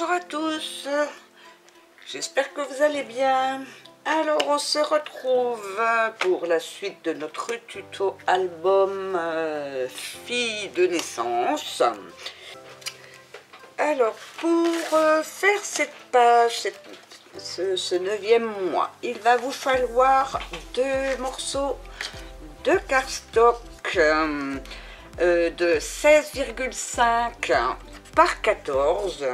Bonjour à tous, j'espère que vous allez bien. Alors on se retrouve pour la suite de notre tuto album fille de naissance. Alors pour faire cette page, ce 9e mois, il va vous falloir 2 morceaux de cardstock de 16,5 par 14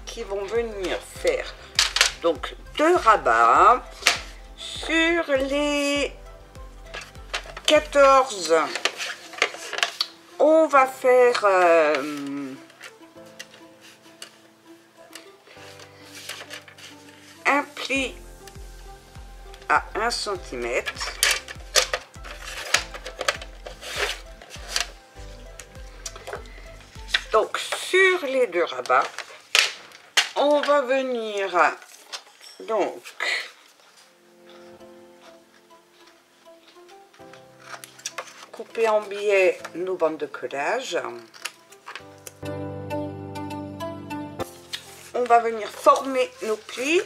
qui vont venir faire donc 2 rabats sur les 14. On va faire un pli à 1 cm. Donc sur les 2 rabats, on va venir donc couper en biais nos bandes de collage. On va venir former nos plis.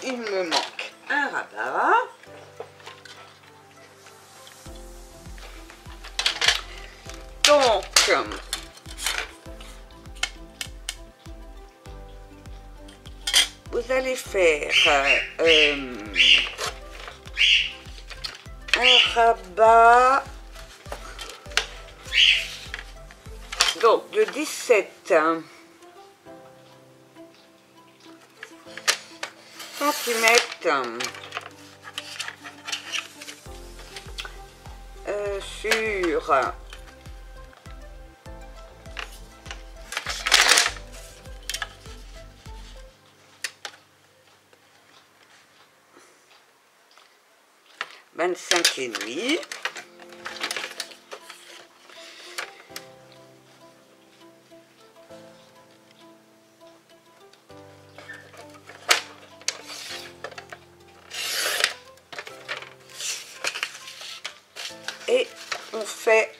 Il me manque un rabat. Donc, vous allez faire un rabat donc de 17 cm sur 25,5. Et on fait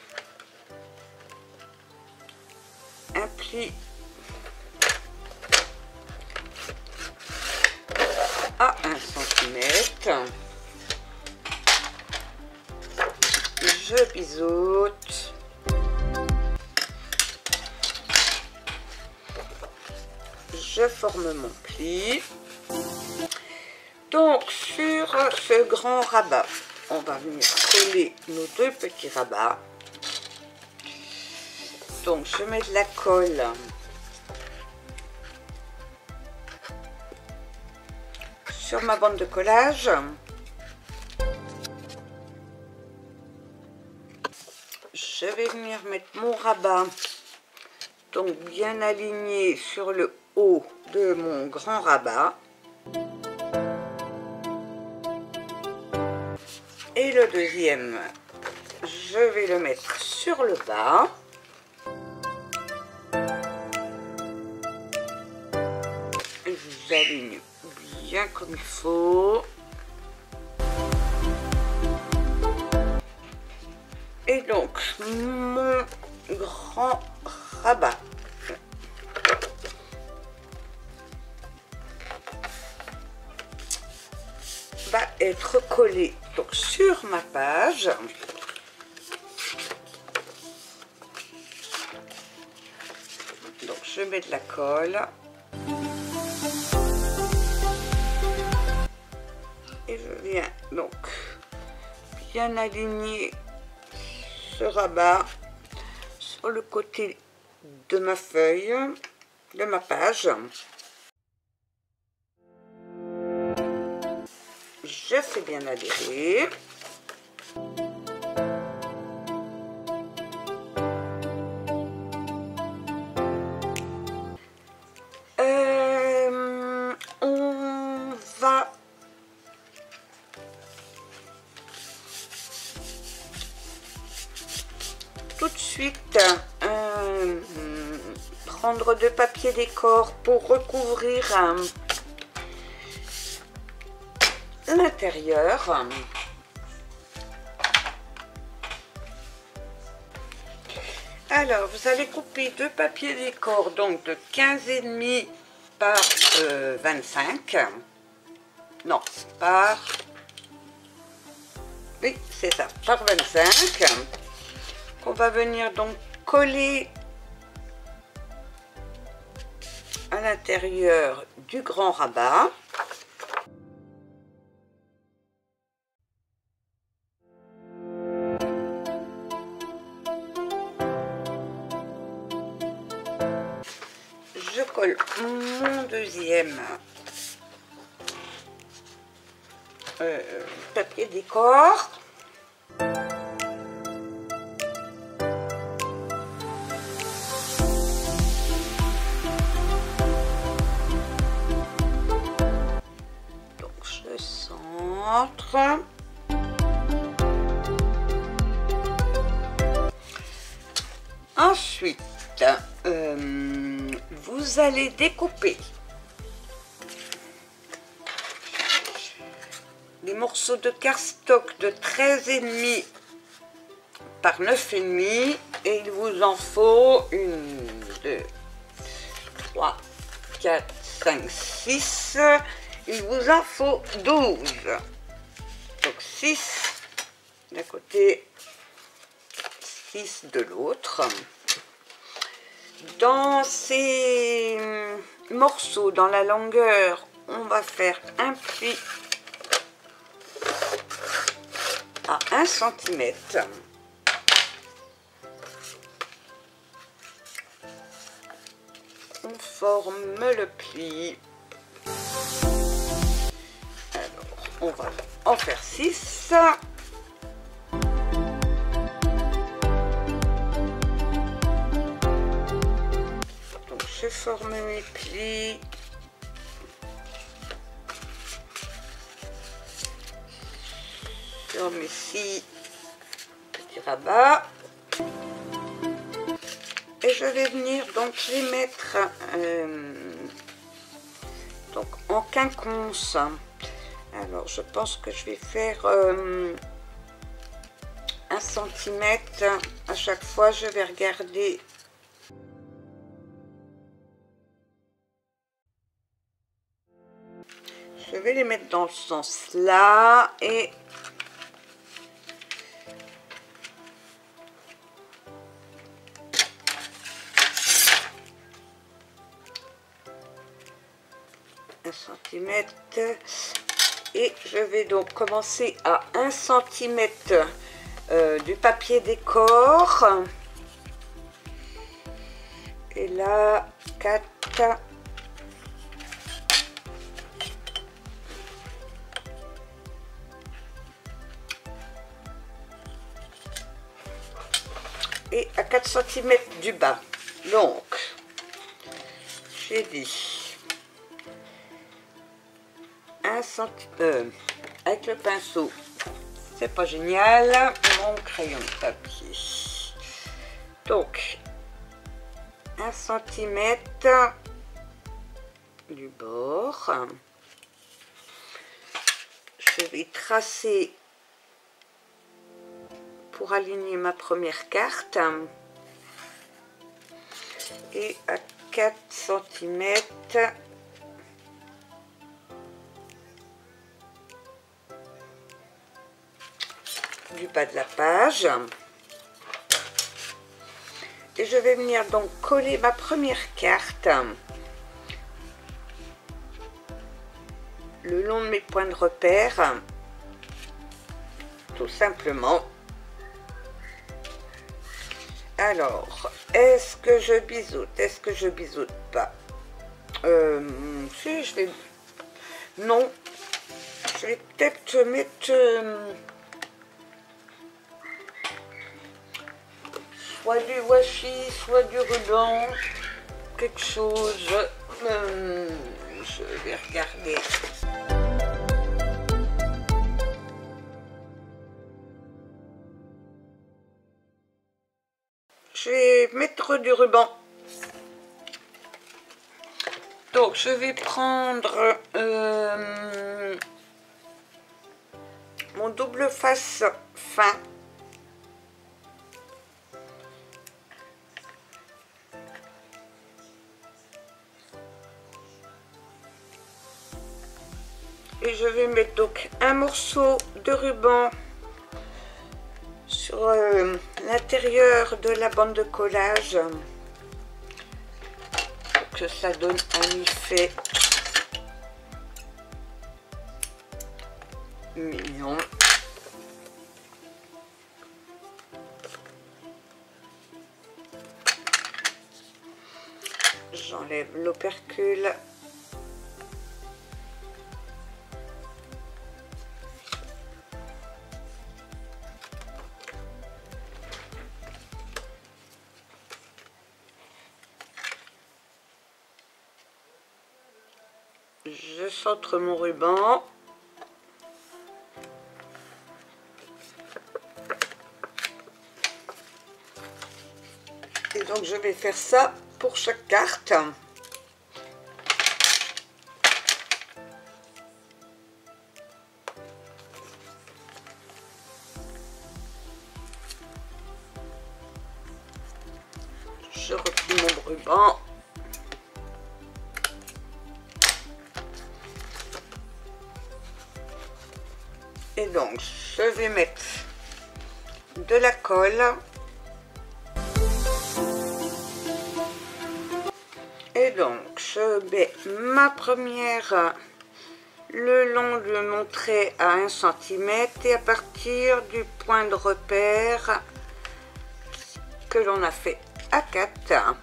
un pli à 1 cm. Je biseaute. Je forme mon pli. Donc sur ce grand rabat, on va venir coller nos 2 petits rabats. Donc je mets de la colle sur ma bande de collage. Je vais venir mettre mon rabat donc bien aligné sur le haut de mon grand rabat. Et le deuxième, je vais le mettre sur le bas. J'aligne bien comme il faut. Et donc, mon grand rabat va être collé donc sur ma page. Donc, je mets de la colle. Et je viens donc bien aligner ce rabat sur le côté de ma feuille, de ma page. Je fais bien adhérer. On va tout de suite prendre 2 papiers décor pour recouvrir l'intérieur. Alors, vous allez couper deux papiers décor, donc de 15,5 par 25. Non, par... Oui, c'est ça, par 25. Qu'on va venir donc coller à l'intérieur du grand rabat. Je colle mon deuxième papier décor. Donc je centre. Ensuite, vous allez découper les morceaux de cardstock de 13,5 par 9,5 et il vous en faut 1, 2, 3, 4, 5, 6. Il vous en faut 12. Donc 6 d'un côté, 6 de l'autre. Dans ces morceaux, dans la longueur, on va faire un pli à 1 cm. On forme le pli. Alors, on va en faire 6. Donc, je forme mes plis. Sur mes 6 petits rabats. Et je vais venir donc les mettre donc en quinconce. Alors je pense que je vais faire 1 cm à chaque fois. Je vais regarder. Je vais les mettre dans ce sens là et centimètre et je vais donc commencer à 1 cm du papier décor et là 4 et à 4 cm du bas. Donc j'ai dit 1 cm avec le pinceau, c'est pas génial, mon crayon de papier. Donc 1 cm du bord. Je vais tracer pour aligner ma première carte et à 4 cm du bas de la page et je vais venir donc coller ma première carte le long de mes points de repère, tout simplement. Alors, est-ce que je biseaute? Est-ce que je biseaute pas? Si, je vais... Non, je vais peut-être mettre... soit du washi, soit du ruban, quelque chose. Je vais regarder. Je vais mettre du ruban. Donc je vais prendre mon double face fin. je vais mettre donc un morceau de ruban sur l'intérieur de la bande de collage pour que ça donne un effet mignon. J'enlève l'opercule. Je centre mon ruban. Et donc je vais faire ça pour chaque carte. Je replie mon ruban. Et donc, je vais mettre de la colle. Et donc, je mets ma première le long de mon trait à 1 cm et à partir du point de repère que l'on a fait à 4.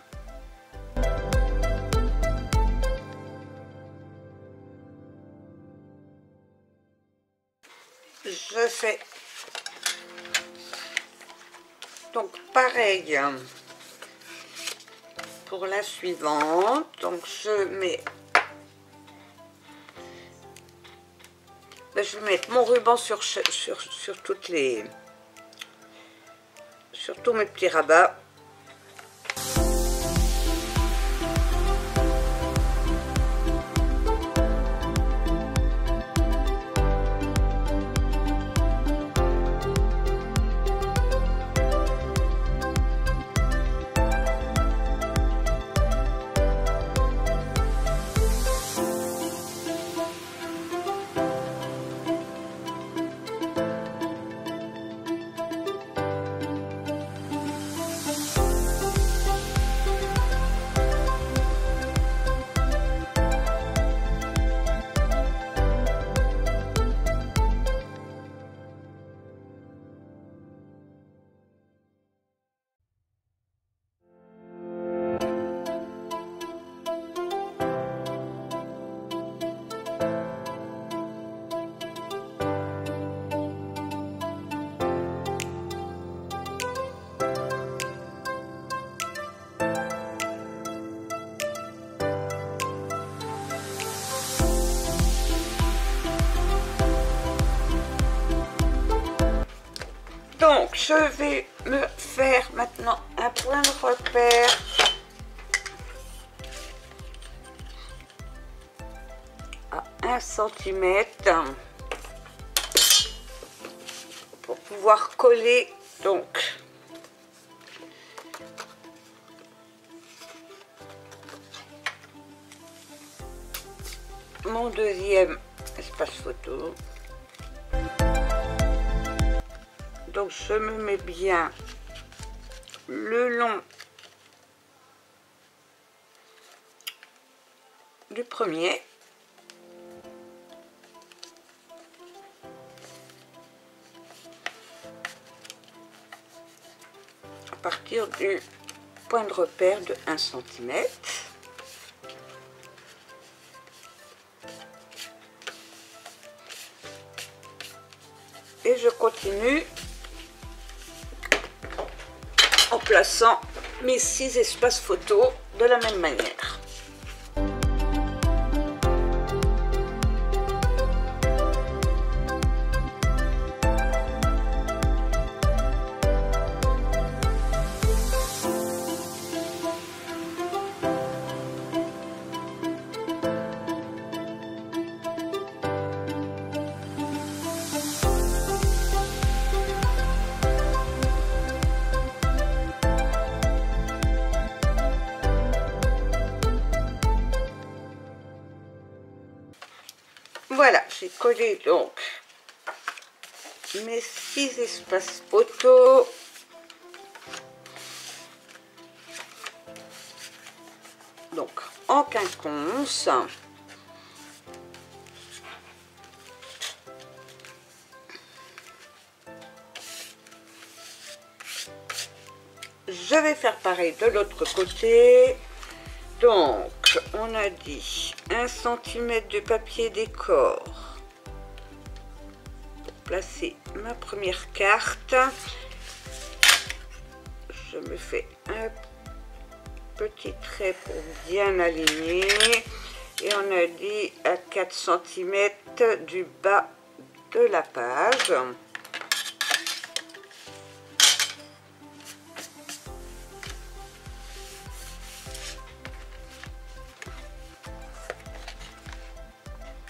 Je fais donc pareil pour la suivante. Donc je vais mettre mon ruban sur toutes les sur tous mes petits rabats. Donc, je vais me faire maintenant un point de repère à 1 cm pour pouvoir coller donc mon deuxième espace photo. Donc je me mets bien le long du premier. À partir du point de repère de 1 cm. Et je continue en plaçant mes 6 espaces photos de la même manière. j'ai collé donc mes 6 espaces photos. Donc en quinconce. Je vais faire pareil de l'autre côté. Donc on a dit 1 cm de papier décor pour placer ma première carte. Je me fais un petit trait pour bien aligner et on a dit à 4 cm du bas de la page.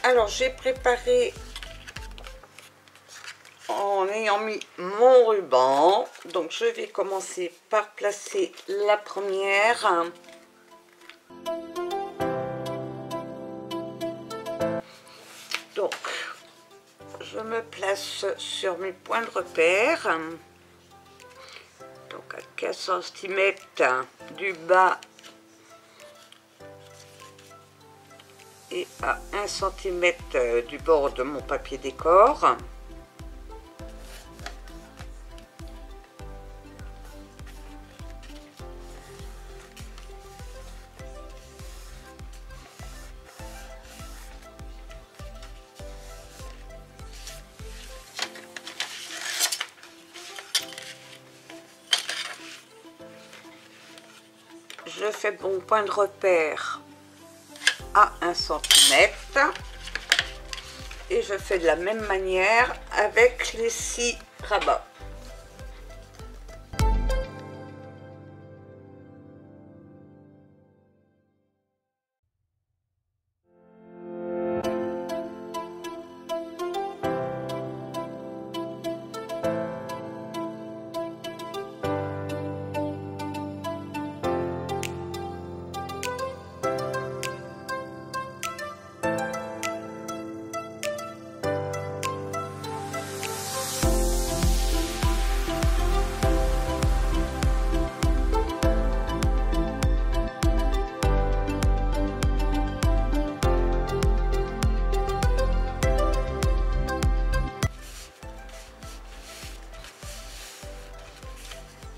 Alors j'ai préparé en ayant mis mon ruban, donc je vais commencer par placer la première. Donc je me place sur mes points de repère, donc à 15 cm du bas et à 1 cm du bord de mon papier décor. Je fais mon point de repère à 1 cm et je fais de la même manière avec les 6 rabats.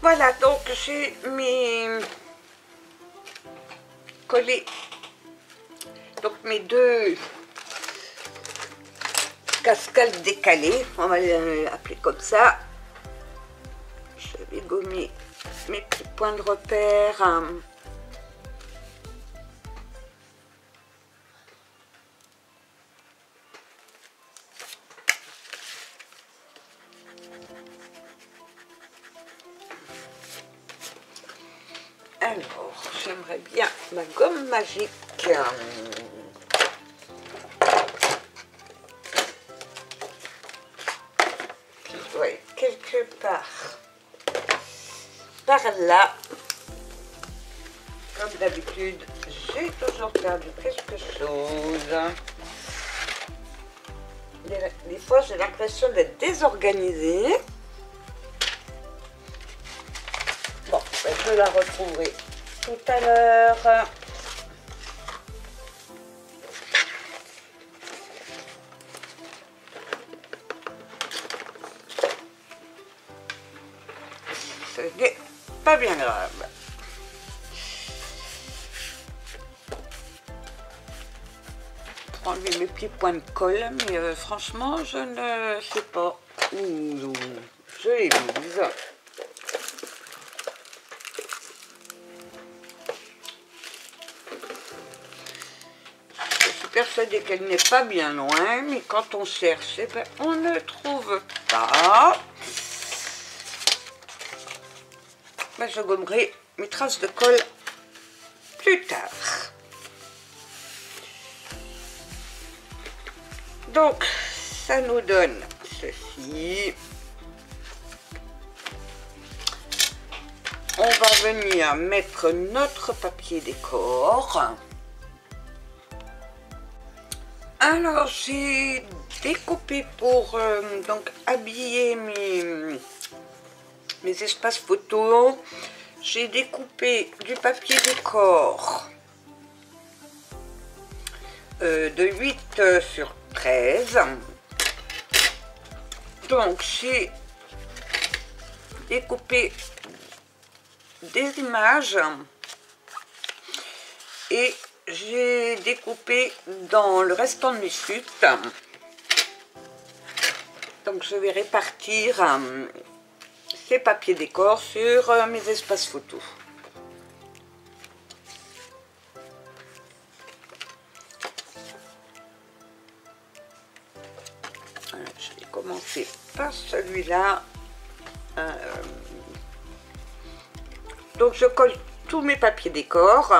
Voilà, donc j'ai collé donc mes 2 cascades décalées, on va les appeler comme ça. Je vais gommer mes petits points de repère. Alors, j'aimerais bien ma gomme magique. Qui doit être quelque part par là. Comme d'habitude, j'ai toujours perdu quelque chose. Des fois, j'ai l'impression d'être désorganisée. Bon, ben, je la retrouverai tout à l'heure. Ce n'est pas bien grave. Pour enlever mes petits points de colle, mais franchement, je ne sais pas où je les mise. Persuadée qu'elle n'est pas bien loin, mais quand on cherche, eh ben, on ne trouve pas. Ben, je gommerai mes traces de colle plus tard. Donc, ça nous donne ceci. On va venir mettre notre papier décor. Alors, j'ai découpé pour donc habiller mes espaces photos. J'ai découpé du papier décor de 8 sur 13. Donc j'ai découpé des images et j'ai découpé dans le restant de mes chutes. Donc je vais répartir ces papiers décor sur mes espaces photos. Je vais commencer par celui-là. Donc je colle tous mes papiers décor.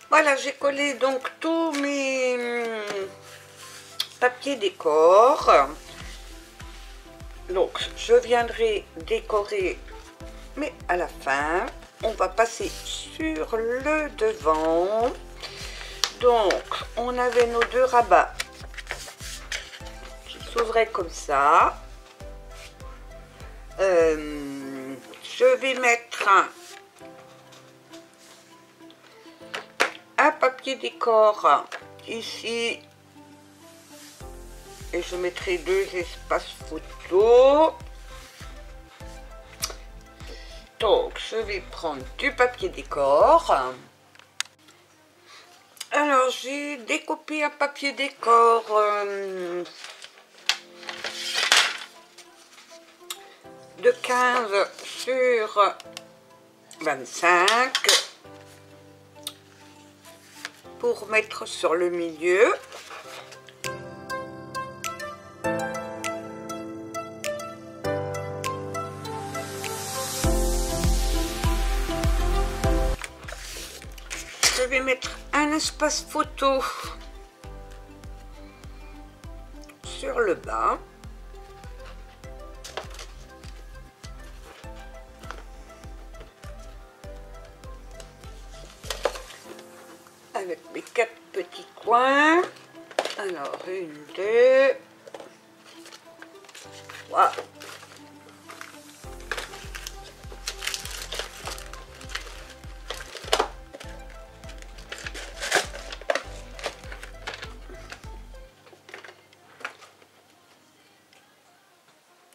Voilà, j'ai collé donc tous mes papiers décor. Donc je viendrai décorer, mais à la fin on va passer sur le devant. Donc on avait nos deux rabats qui s'ouvraient comme ça. Je vais mettre un papier décor ici et je mettrai deux espaces photos. Donc je vais prendre du papier décor. Alors j'ai découpé un papier décor de 15 sur 25 pour mettre sur le milieu. Je vais mettre un espace photo sur le bas. Avec mes 4 petits coins. Alors, 1, 2, 3.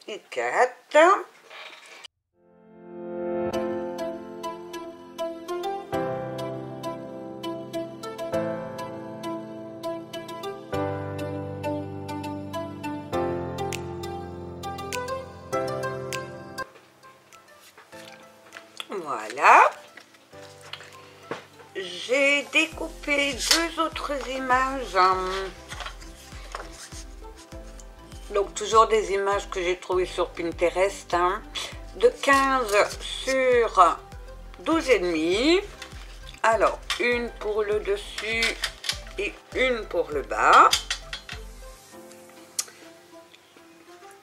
Et 4. Voilà. J'ai découpé 2 autres images. Donc toujours des images que j'ai trouvées sur Pinterest. De 15 sur 12,5. Alors, une pour le dessus et une pour le bas.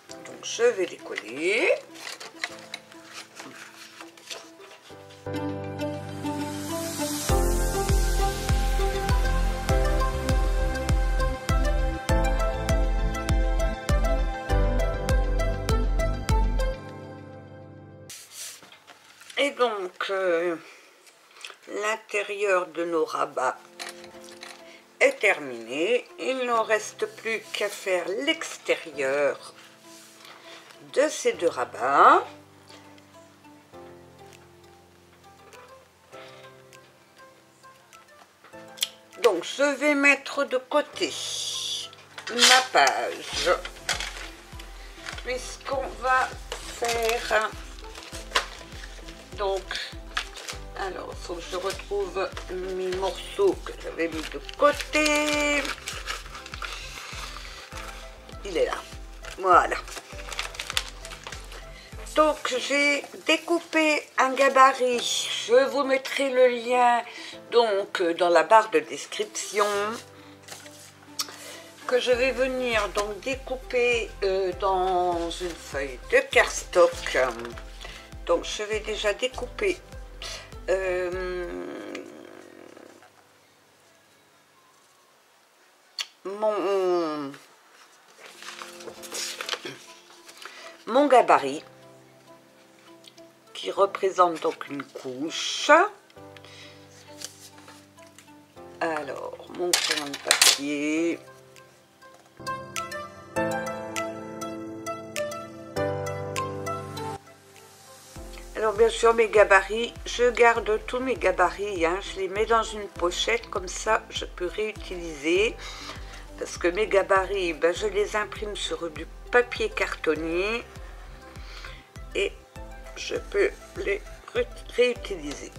Donc je vais les coller. Et donc, l'intérieur de nos rabats est terminé. Il ne reste plus qu'à faire l'extérieur de ces 2 rabats. Donc, je vais mettre de côté ma page, puisqu'on va faire... Donc, alors, il faut que je retrouve mes morceaux que j'avais mis de côté. Il est là. Voilà. Donc, j'ai découpé un gabarit. Je vous mettrai le lien donc dans la barre de description. Que je vais venir donc découper dans une feuille de cardstock. Donc, je vais déjà découper mon gabarit qui représente donc une couche. Alors, mon crayon de papier. Alors bien sûr mes gabarits, je garde tous mes gabarits, je les mets dans une pochette, comme ça je peux réutiliser. Parce que mes gabarits, je les imprime sur du papier cartonné et je peux les réutiliser.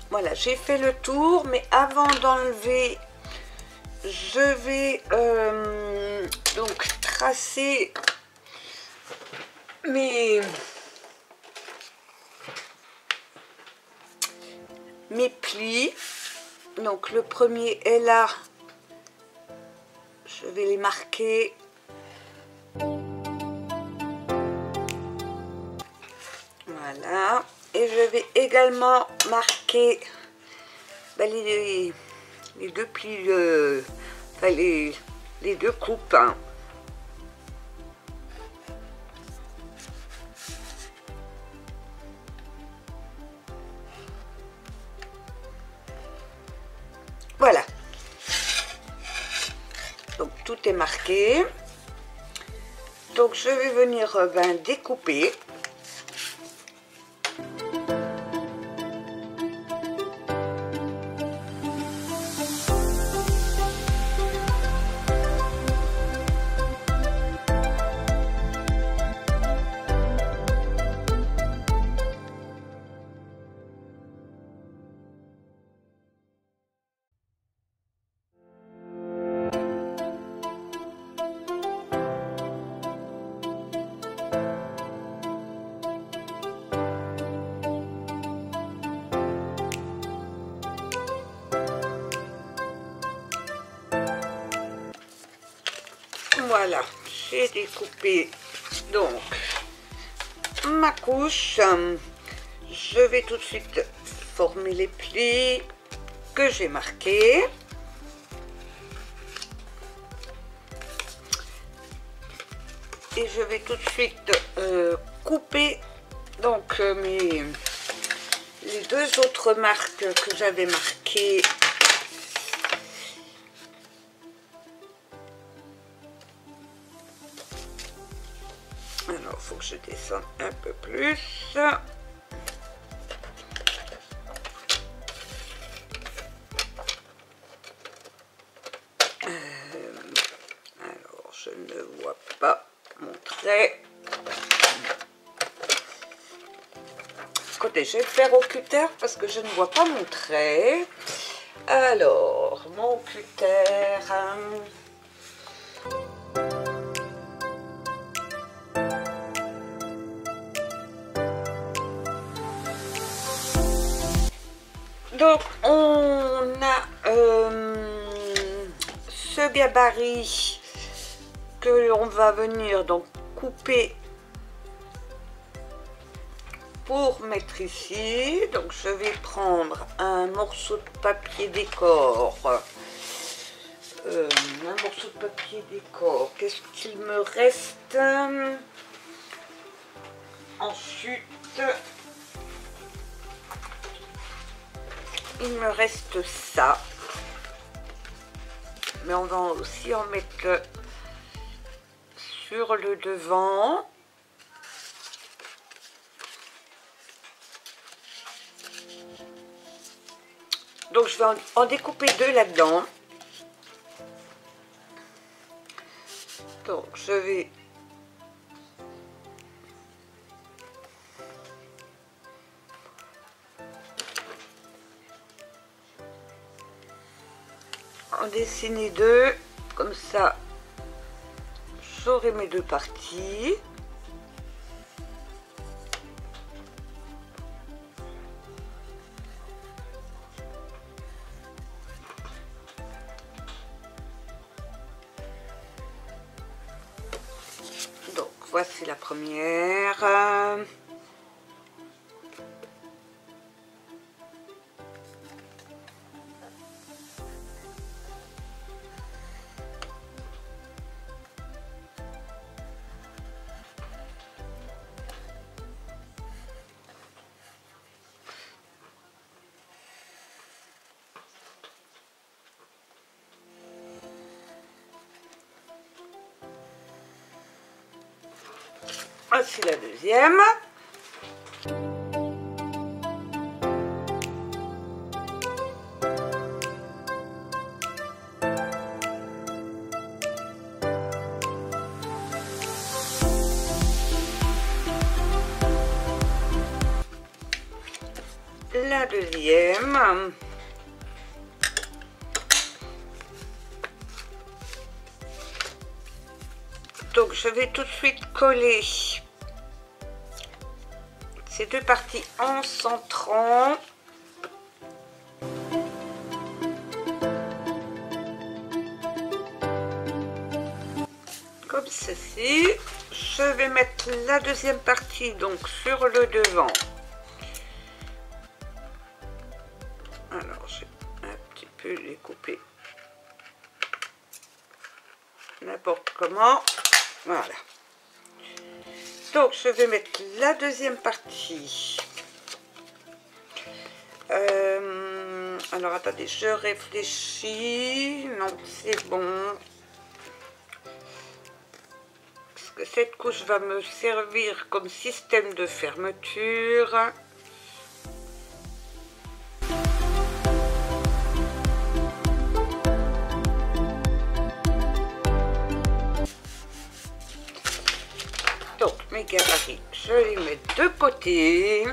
Voilà, j'ai fait le tour, mais avant d'enlever, je vais donc tracer mes plis. Donc le premier est là, je vais les marquer. Voilà. Et je vais également marquer les 2 plis, les 2 coupes. Voilà. Donc tout est marqué. Donc je vais venir découper. Voilà, j'ai découpé donc ma couche. Je vais tout de suite former les plis que j'ai marqués. Et je vais tout de suite couper donc les 2 autres marques que j'avais marquées. Alors, il faut que je descende un peu plus. trait. Écoutez, je vais le faire au cutter parce que je ne vois pas mon trait. Alors, mon cutter. Donc, on a ce gabarit que l'on va venir donc couper pour mettre ici. Donc, je vais prendre un morceau de papier décor. Un morceau de papier décor. Qu'est-ce qu'il me reste? Ensuite, il me reste ça. Mais on va aussi en mettre sur le devant. Donc je vais en découper deux là-dedans. Donc je vais en dessiner deux, comme ça j'aurai mes deux parties. Donc voici la première. Voici la deuxième. La deuxième. Donc je vais tout de suite coller ces deux parties en centrant. Comme ceci. Je vais mettre la deuxième partie donc sur le devant. Alors j'ai un petit peu découpé n'importe comment. Voilà. Donc je vais mettre la deuxième partie. Alors attendez, je réfléchis. Non, c'est bon. Parce que cette couche va me servir comme système de fermeture. Donc mes gabarits, je les mets de côté.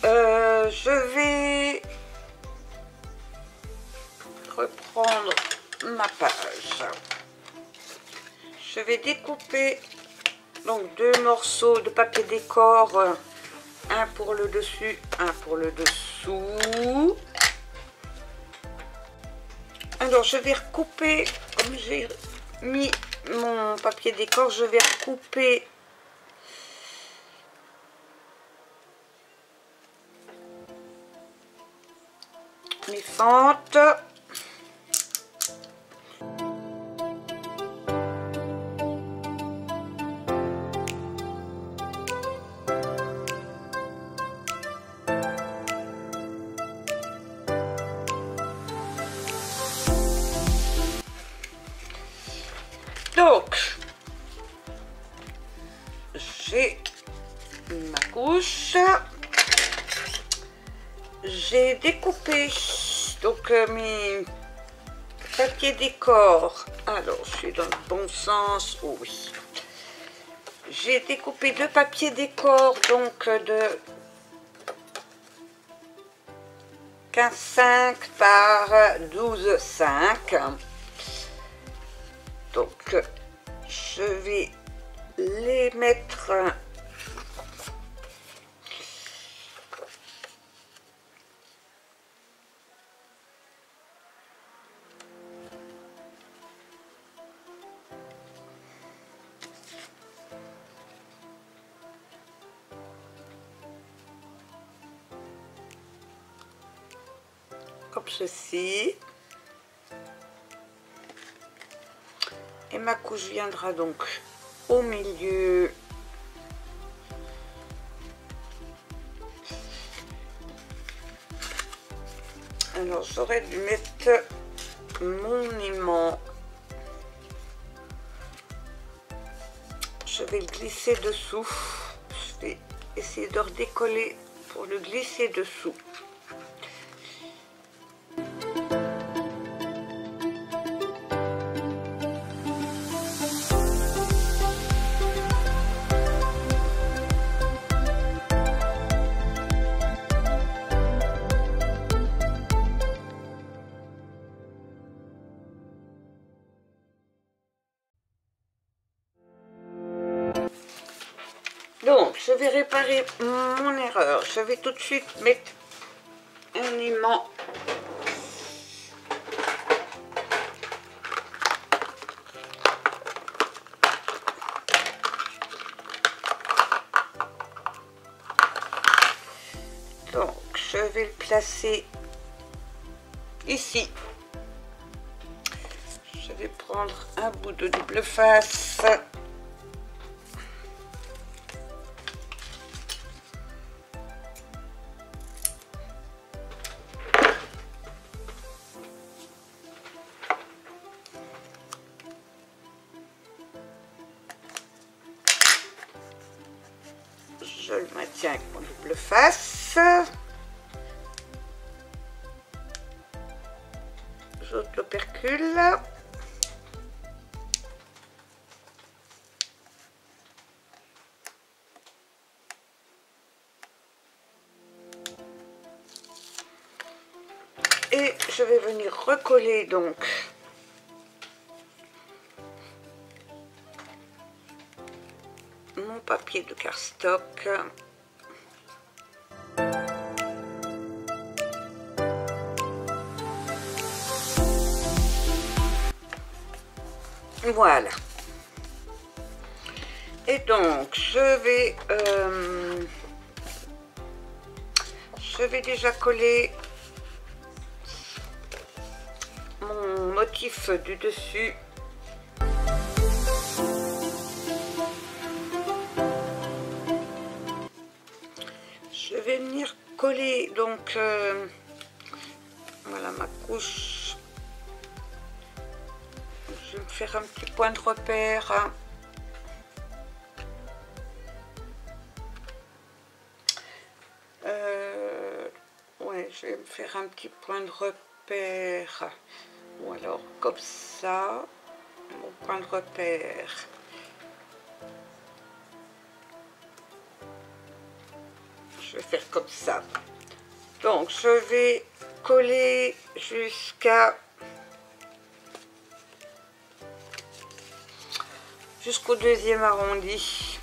Je vais reprendre ma page. Je vais découper donc deux morceaux de papier décor, un pour le dessus, un pour le dessous. Alors je vais recouper, comme j'ai mis mon papier décor, je vais recouper mes fentes. Donc, j'ai ma couche. J'ai découpé donc mes papiers décor. Alors, je suis dans le bon sens. Oh oui. J'ai découpé deux papiers décor, donc de 15,5 par 12,5. Donc je vais les mettre comme ceci. Et ma couche viendra donc au milieu. Alors j'aurais dû mettre mon aimant. Je vais le glisser dessous. Je vais essayer de redécoller pour le glisser dessous. Donc, je vais réparer mon erreur. Je vais tout de suite mettre un aimant. Donc, je vais le placer ici. Je vais prendre un bout de double face. Je le maintiens avec mon double face. J'ôte l'opercule. Et je vais venir recoller donc mon papier de cardstock. Voilà. Et donc je vais déjà coller mon motif du dessus. Je vais venir coller donc voilà ma couche. Je vais me faire un petit point de repère. Ouais, je vais me faire un petit point de repère. Ou alors comme ça, mon point de repère. Je vais faire comme ça. Donc je vais coller jusqu'au deuxième arrondi.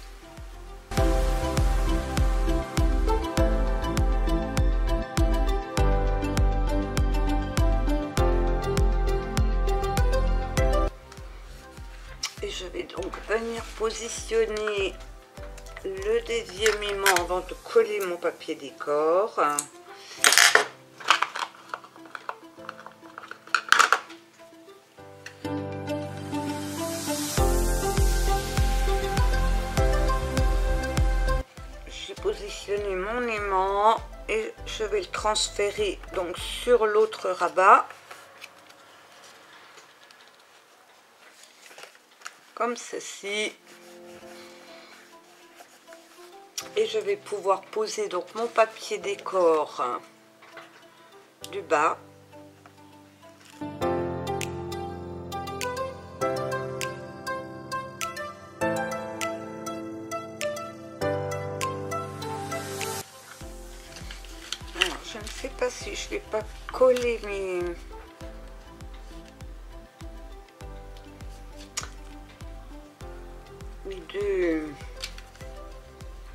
Et je vais donc venir positionner le deuxième aimant avant de coller mon papier décor. J'ai positionné mon aimant et je vais le transférer donc sur l'autre rabat. Comme ceci. Et je vais pouvoir poser donc mon papier décor du bas. je ne sais pas si je vais pas coller mes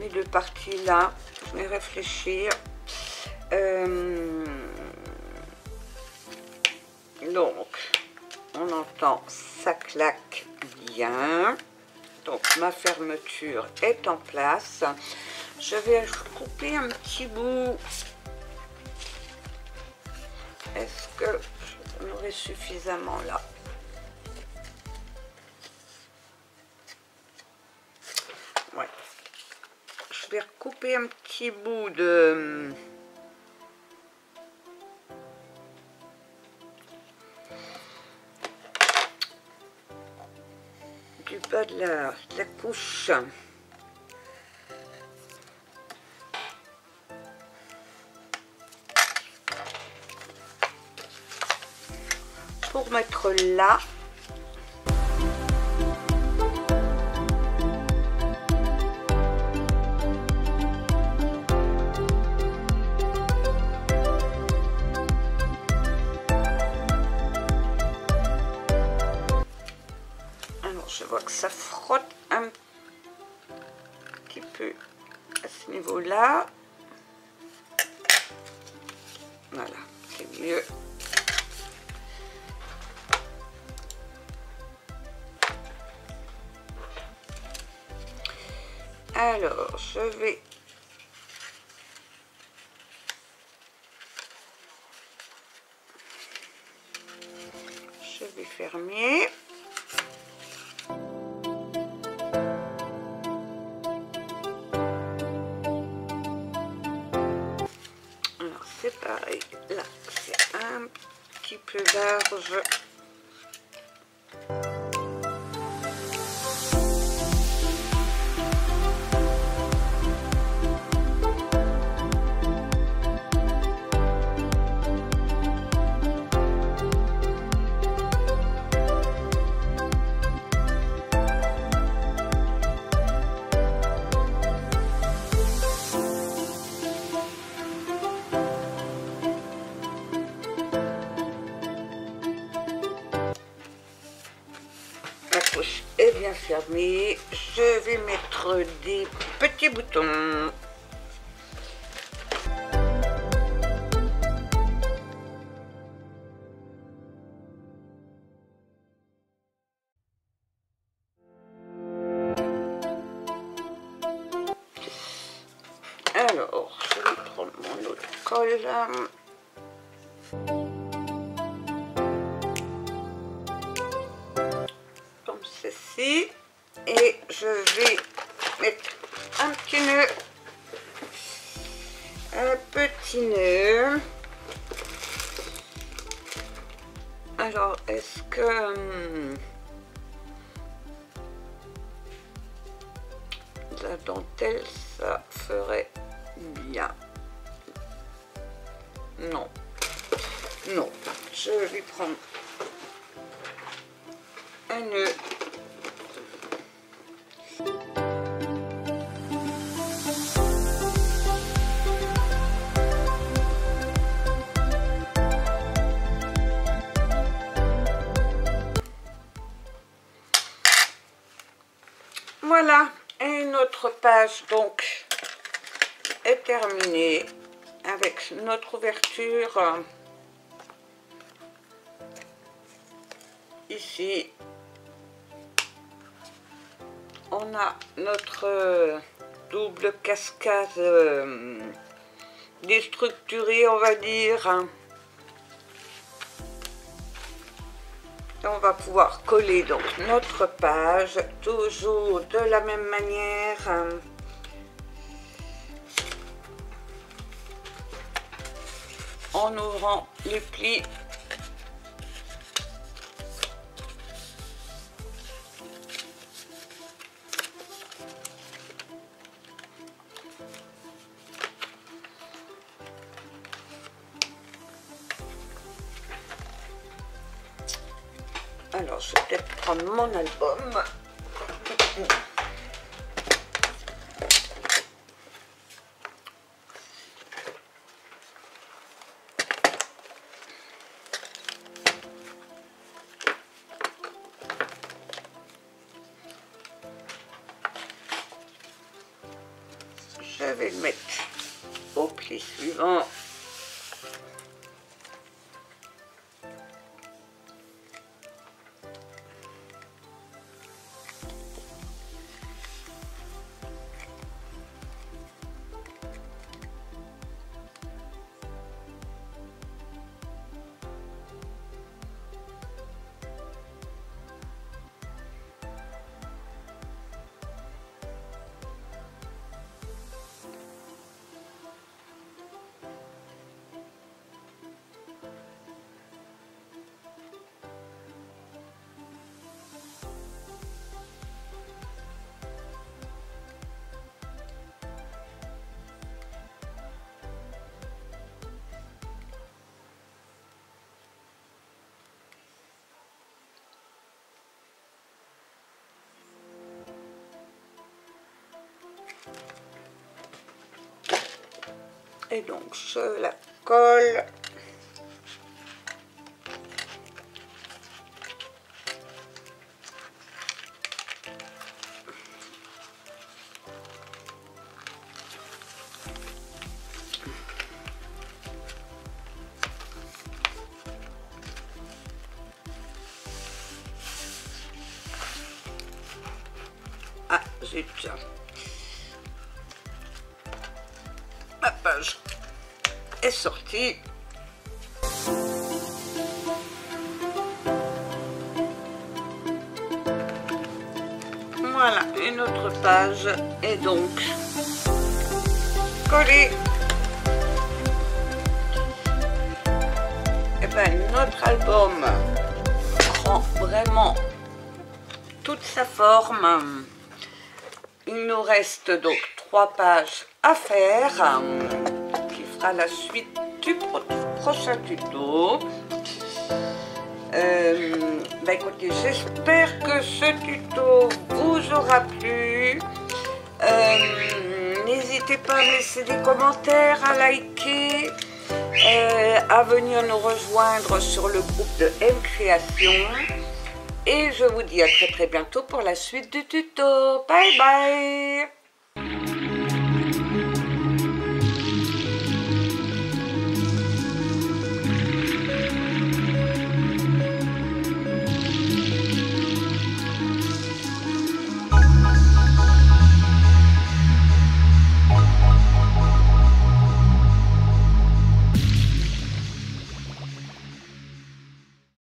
deux parties là. Je vais réfléchir. Donc, on entend, ça claque bien. Donc, ma fermeture est en place. Je vais couper un petit bout. Est-ce que j'en aurai suffisamment là? Ouais. Je vais recouper un petit bout du bas de la couche. Pour mettre là. Alors je vois que ça frotte un petit peu à ce niveau-là. Voilà, c'est mieux. Alors, je vais fermer. Alors, c'est pareil. Là, c'est un petit peu large. Est bien fermé. Je vais mettre des petits boutons. Alors, je vais prendre mon autre colle. Comme ceci. Et je vais mettre un petit nœud. Un petit nœud. Alors, est-ce que la dentelle, ça ferait bien? Non. Non. Je vais prendre un nœud. Voilà, et notre page donc est terminée avec notre ouverture ici. On a notre double cascade déstructurée, on va dire. On va pouvoir coller donc notre page toujours de la même manière, en ouvrant les plis. Alors, je vais peut-être prendre mon album. vais le mettre au pli suivant. Et donc je la colle. Ah zut. La page est sortie. Voilà, une autre page est donc collée. Et ben notre album prend vraiment toute sa forme. Il nous reste donc 3 pages à faire, qui fera la suite du prochain tuto. Écoutez, j'espère que ce tuto vous aura plu. N'hésitez pas à me laisser des commentaires, à liker, à venir nous rejoindre sur le groupe de M Création. Et je vous dis à très bientôt pour la suite du tuto. Bye bye!